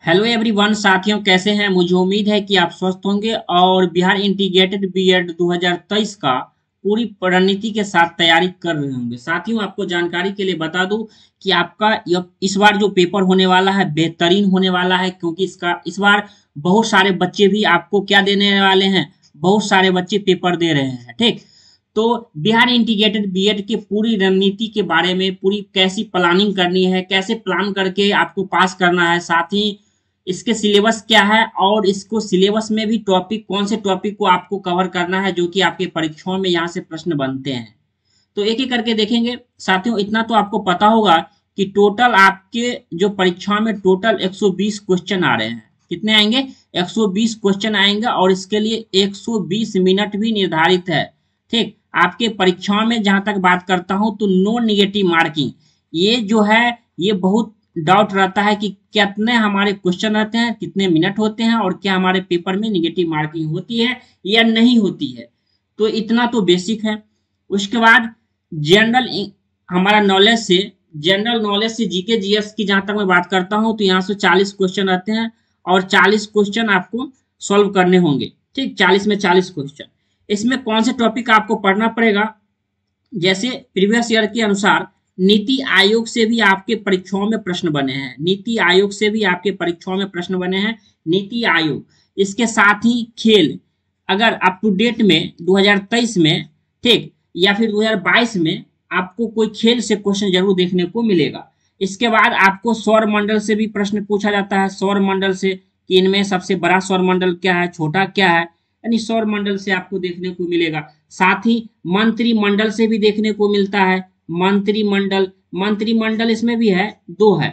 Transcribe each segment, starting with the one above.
Hello everyone साथियों, कैसे हैं। मुझे उम्मीद है कि आप स्वस्थ होंगे और बिहार इंटीग्रेटेड बीएड 2023 का पूरी रणनीति के साथ तैयारी कर रहे होंगे। साथियों, आपको जानकारी के लिए बता दूं कि आपका इस बार जो पेपर होने वाला है बेहतरीन होने वाला है, क्योंकि इस बार बहुत सारे बच्चे भी आपको क्या देने वाले हैं, बहुत सारे बच्चे पेपर दे रहे हैं। ठीक, तो बिहार इंटीग्रेटेड बीएड की पूरी रणनीति के बारे में, पूरी कैसी प्लानिंग करनी है, कैसे प्लान करके आपको पास करना है, साथ ही इसके सिलेबस क्या है और इसको सिलेबस में भी टॉपिक, कौन से टॉपिक को आपको कवर करना है जो कि आपके परीक्षाओं में यहाँ से प्रश्न बनते हैं। तो एक एक करके देखेंगे। साथियों, इतना तो आपको पता होगा कि टोटल आपके जो परीक्षा में टोटल 120 क्वेश्चन आ रहे हैं। कितने आएंगे? 120 क्वेश्चन आएंगे और इसके लिए 120 मिनट भी निर्धारित है। ठीक, आपके परीक्षाओं में जहां तक बात करता हूं तो नो निगेटिव मार्किंग, ये जो है ये बहुत डाउट रहता है कि कितने हमारे क्वेश्चन रहते हैं, कितने मिनट होते हैं और क्या हमारे पेपर में निगेटिव मार्किंग होती है या नहीं होती है। तो इतना तो बेसिक है। उसके बाद जनरल हमारा नॉलेज से, जनरल नॉलेज से जीके जीएस की जहां तक मैं बात करता हूं तो यहाँ से 40 क्वेश्चन रहते हैं और 40 क्वेश्चन आपको सॉल्व करने होंगे। ठीक, 40 में 40 क्वेश्चन। इसमें कौन से टॉपिक आपको पढ़ना पड़ेगा? जैसे प्रीवियस ईयर के अनुसार नीति आयोग से भी आपके परीक्षाओं में प्रश्न बने हैं, नीति आयोग से भी आपके परीक्षाओं में प्रश्न बने हैं, नीति आयोग। इसके साथ ही खेल, अगर अप टू डेट में 2023 में, ठीक, या फिर 2022 में आपको कोई खेल से क्वेश्चन जरूर देखने को मिलेगा। इसके बाद आपको सौर मंडल से भी प्रश्न पूछा जाता है, सौर मंडल से कि इनमें सबसे बड़ा सौर मंडल क्या है, छोटा क्या है, यानी सौर मंडल से आपको देखने को मिलेगा। साथ ही मंत्रिमंडल से भी देखने को मिलता है। मंत्रिमंडल, मंत्रिमंडल इसमें भी है, दो है,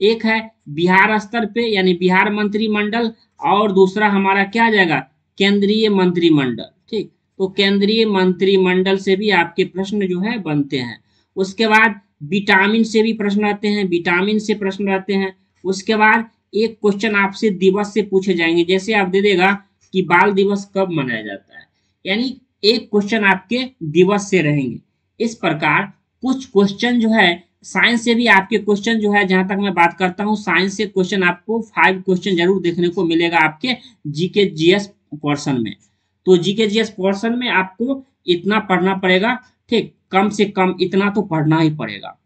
एक है बिहार स्तर पे यानी बिहार मंत्रिमंडल और दूसरा हमारा क्या आ जाएगा, केंद्रीय मंत्रिमंडल। ठीक, तो केंद्रीय मंत्रिमंडल से भी आपके प्रश्न जो है बनते हैं। उसके बाद विटामिन से भी प्रश्न आते हैं, विटामिन से प्रश्न आते हैं। उसके बाद एक क्वेश्चन आपसे दिवस से पूछे जाएंगे, जैसे आप दे देगा कि बाल दिवस कब मनाया जाता है, यानी एक क्वेश्चन आपके दिवस से रहेंगे। इस प्रकार कुछ क्वेश्चन जो है साइंस से भी आपके क्वेश्चन जो है, जहां तक मैं बात करता हूं साइंस से क्वेश्चन आपको 5 क्वेश्चन जरूर देखने को मिलेगा आपके जीके जीएस पोर्शन में। तो जीके जीएस पोर्शन में आपको इतना पढ़ना पड़ेगा। ठीक, कम से कम इतना तो पढ़ना ही पड़ेगा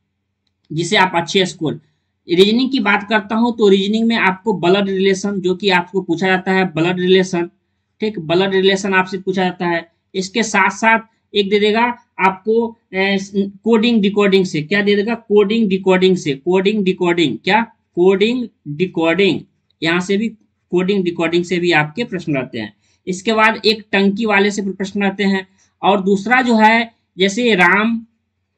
जिसे आप अच्छे स्कोर। रीजनिंग की बात करता हूं तो रीजनिंग में आपको ब्लड रिलेशन, जो कि आपको पूछा जाता है ब्लड रिलेशन। ठीक, ब्लड रिलेशन आपसे पूछा जाता है। इसके साथ साथ एक दे देगा आपको कोडिंग डिकोडिंग से, क्या दे देगा, कोडिंग डिकोडिंग से, कोडिंग डिकोडिंग, क्या, कोडिंग डिकोडिंग, यहाँ से भी कोडिंग डिकोडिंग से भी आपके प्रश्न आते हैं। इसके बाद एक टंकी वाले से प्रश्न आते हैं। और दूसरा जो है, जैसे राम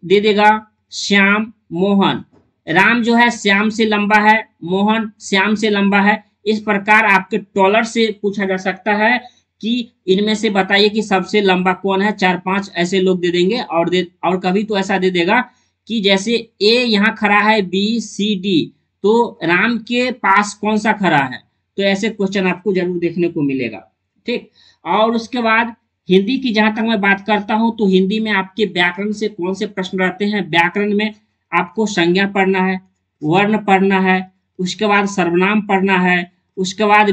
दे देगा, श्याम, मोहन। राम जो है श्याम से लंबा है, मोहन श्याम से लंबा है। इस प्रकार आपके टॉलर से पूछा जा सकता है कि इनमें से बताइए कि सबसे लंबा कौन है। 4-5 ऐसे लोग दे देंगे और कभी तो ऐसा दे देगा कि जैसे ए यहाँ खड़ा है, बी सी डी, तो राम के पास कौन सा खड़ा है। तो ऐसे क्वेश्चन आपको जरूर देखने को मिलेगा। ठीक, और उसके बाद हिंदी की जहां तक मैं बात करता हूं तो हिंदी में आपके व्याकरण से कौन से प्रश्न रहते हैं। व्याकरण में आपको संज्ञा पढ़ना है, वर्ण पढ़ना है, उसके बाद सर्वनाम पढ़ना है, उसके बाद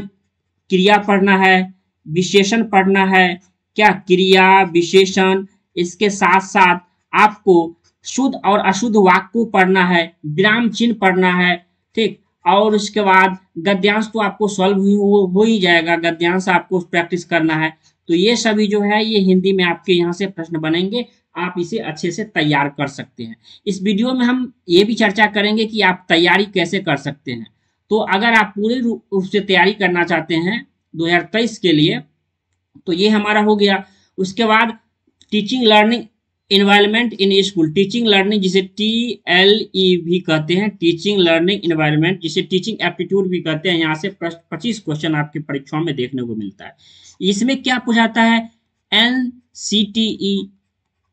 क्रिया पढ़ना है, विशेषण पढ़ना है, क्या, क्रिया विशेषण। इसके साथ साथ आपको शुद्ध और अशुद्ध वाक्य को पढ़ना है, विराम चिन्ह पढ़ना है। ठीक, और उसके बाद गद्यांश तो आपको सॉल्व हो ही जाएगा, गद्यांश आपको प्रैक्टिस करना है। तो ये सभी जो है ये हिंदी में आपके यहाँ से प्रश्न बनेंगे, आप इसे अच्छे से तैयार कर सकते हैं। इस वीडियो में हम ये भी चर्चा करेंगे कि आप तैयारी कैसे कर सकते हैं। तो अगर आप पूरे रूप से तैयारी करना चाहते हैं 2023 के लिए तो ये हमारा हो गया। उसके बाद teaching learning environment in school, teaching learning जिसे TLE भी कहते हैं, टीचिंग लर्निंग इन्वायरमेंट जिसे टीचिंग एप्टीट्यूड भी कहते हैं। यहाँ से 25 क्वेश्चन आपके परीक्षाओं में देखने को मिलता है। इसमें क्या पूछाता है, NCTE।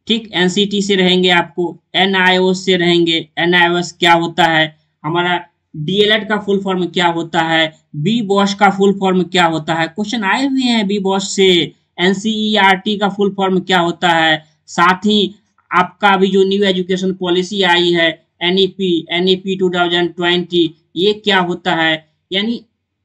ठीक, NCT से रहेंगे, आपको NIOS से रहेंगे। NIOS क्या होता है, हमारा DLED का फुल फॉर्म क्या होता है, BBOS का फुल फॉर्म क्या होता है, क्वेश्चन आए हुए हैं BBOS से। NCERT का फुल फॉर्म क्या होता है। साथ ही आपका अभी जो न्यू एजुकेशन पॉलिसी आई है NEP 2020, ये क्या होता है। यानी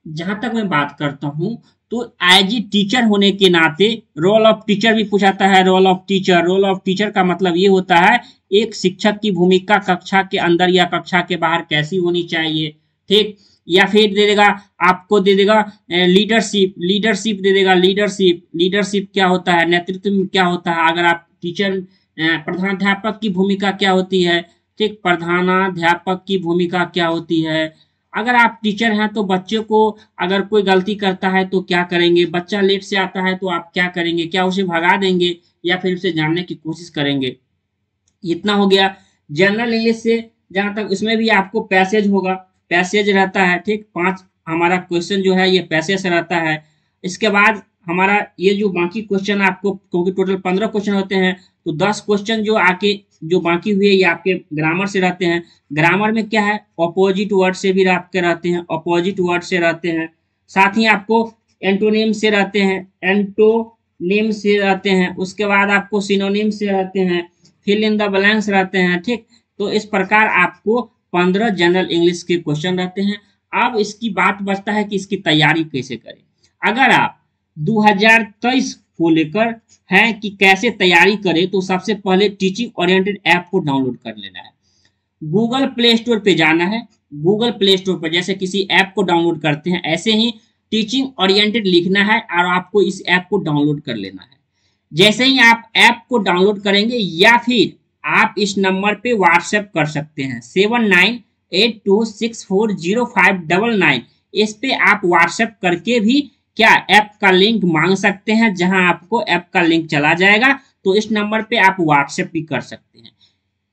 जहां तक मैं बात करता हूं, तो एज ए टीचर होने के नाते रोल ऑफ टीचर भी पूछाता है। Role of teacher, role of teacher का मतलब ये होता है एक शिक्षक की भूमिका कक्षा के अंदर या कक्षा के बाहर कैसी होनी चाहिए, ठीक। या फिर दे देगा, आपको दे देगा लीडरशिप, लीडरशिप दे देगा। लीडरशिप, लीडरशिप क्या होता है, नेतृत्व में क्या होता है। अगर आप टीचर, प्रधानाध्यापक की भूमिका क्या होती है, ठीक, प्रधानाध्यापक की भूमिका क्या होती है। अगर आप टीचर हैं तो बच्चे को अगर कोई गलती करता है तो क्या करेंगे, बच्चा लेट से आता है तो आप क्या करेंगे, क्या उसे भगा देंगे या फिर उसे जानने की कोशिश करेंगे। इतना हो गया जनरल इंग्लिश से। जहां तक इसमें भी आपको पैसेज होगा, पैसेज रहता है, ठीक। 5 हमारा क्वेश्चन जो है ये पैसेज से रहता है। इसके बाद हमारा ये जो बाकी क्वेश्चन आपको, क्योंकि टोटल 15 क्वेश्चन होते हैं, तो 10 क्वेश्चन जो आके जो बाकी हुए ये आपके ग्रामर से रहते हैं। ग्रामर में क्या है, अपोजिट वर्ड से भी आपके रहते हैं, अपोजिट वर्ड से रहते हैं। साथ ही आपको एंटोनिम से रहते हैं, एंटोनिम से रहते हैं। उसके बाद आपको सिनोनिम से रहते हैं, फिल इन द ब्लैंक्स रहते हैं, ठीक। तो इस प्रकार आपको 15 जनरल इंग्लिश के क्वेश्चन रहते हैं। अब इसकी बात बचता है कि इसकी तैयारी कैसे करें। अगर आप 2023 को लेकर हैं कि कैसे तैयारी करें, तो सबसे पहले टीचिंग ओरिएंटेड ऐप को डाउनलोड कर लेना है। गूगल प्ले स्टोर पे जाना है। गूगल प्ले स्टोर पर जैसे किसी ऐप को डाउनलोड करते हैं, ऐसे ही टीचिंग ओरिएंटेड लिखना है और आपको इस ऐप को डाउनलोड कर लेना है। जैसे ही आप ऐप को डाउनलोड करेंगे, या फिर आप इस नंबर पे व्हाट्सएप कर सकते हैं 7982640599। इस पे आप व्हाट्सएप करके भी क्या ऐप का लिंक मांग सकते हैं, जहां आपको ऐप का लिंक चला जाएगा। तो इस नंबर पे आप व्हाट्सएप भी कर सकते हैं।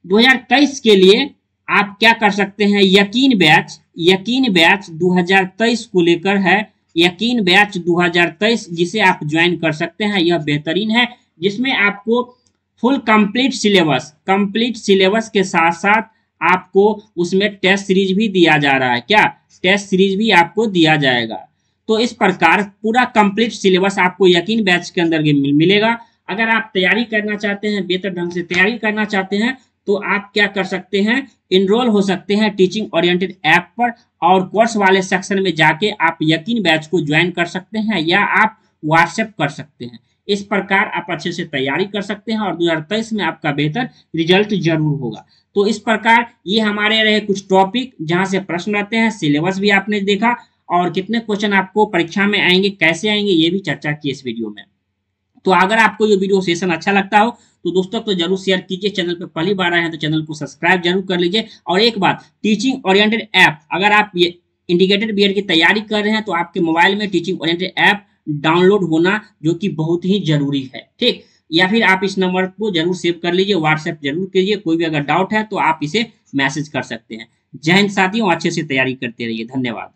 2023 के लिए आप क्या कर सकते हैं, यकीन बैच, यकीन बैच 2023 को लेकर है। यकीन बैच 2023 जिसे आप ज्वाइन कर सकते हैं, यह बेहतरीन है, जिसमें आपको full complete syllabus, complete syllabus के साथ साथ आपको उसमें टेस्ट सीरीज भी दिया जा रहा है। क्या टेस्ट सीरीज भी आपको दिया जाएगा। तो इस प्रकार पूरा कंप्लीट सिलेबस आपको यकीन बैच के अंदर मिलेगा। अगर आप तैयारी करना चाहते हैं, बेहतर ढंग से तैयारी करना चाहते हैं, तो आप क्या कर सकते हैं, इनरोल हो सकते हैं टीचिंग ओरिएंटेड ऐप पर, और कोर्स वाले सेक्शन में जाके आप यकीन बैच को ज्वाइन कर सकते हैं, या आप व्हाट्सएप कर सकते हैं। इस प्रकार आप अच्छे से तैयारी कर सकते हैं और 2023 में आपका बेहतर रिजल्ट जरूर होगा। तो इस प्रकार ये हमारे रहे कुछ टॉपिक जहां से प्रश्न रहते हैं। सिलेबस भी आपने देखा और कितने क्वेश्चन आपको परीक्षा में आएंगे, कैसे आएंगे, ये भी चर्चा की इस वीडियो में। तो अगर आपको ये वीडियो सेशन अच्छा लगता हो तो दोस्तों तो जरूर शेयर कीजिए। चैनल पर पहली बार आए हैं तो चैनल को सब्सक्राइब जरूर कर लीजिए। और एक बात, टीचिंग ओरिएंटेड ऐप, अगर आप ये इंटीग्रेटेड बीएड की तैयारी कर रहे हैं तो आपके मोबाइल में टीचिंग ओरिएंटेड ऐप डाउनलोड होना जो कि बहुत ही जरूरी है, ठीक। या फिर आप इस नंबर को जरूर सेव कर लीजिए, व्हाट्सएप जरूर कीजिए। कोई भी अगर डाउट है तो आप इसे मैसेज कर सकते हैं। जय हिंद साथियों, अच्छे से तैयारी करते रहिए। धन्यवाद।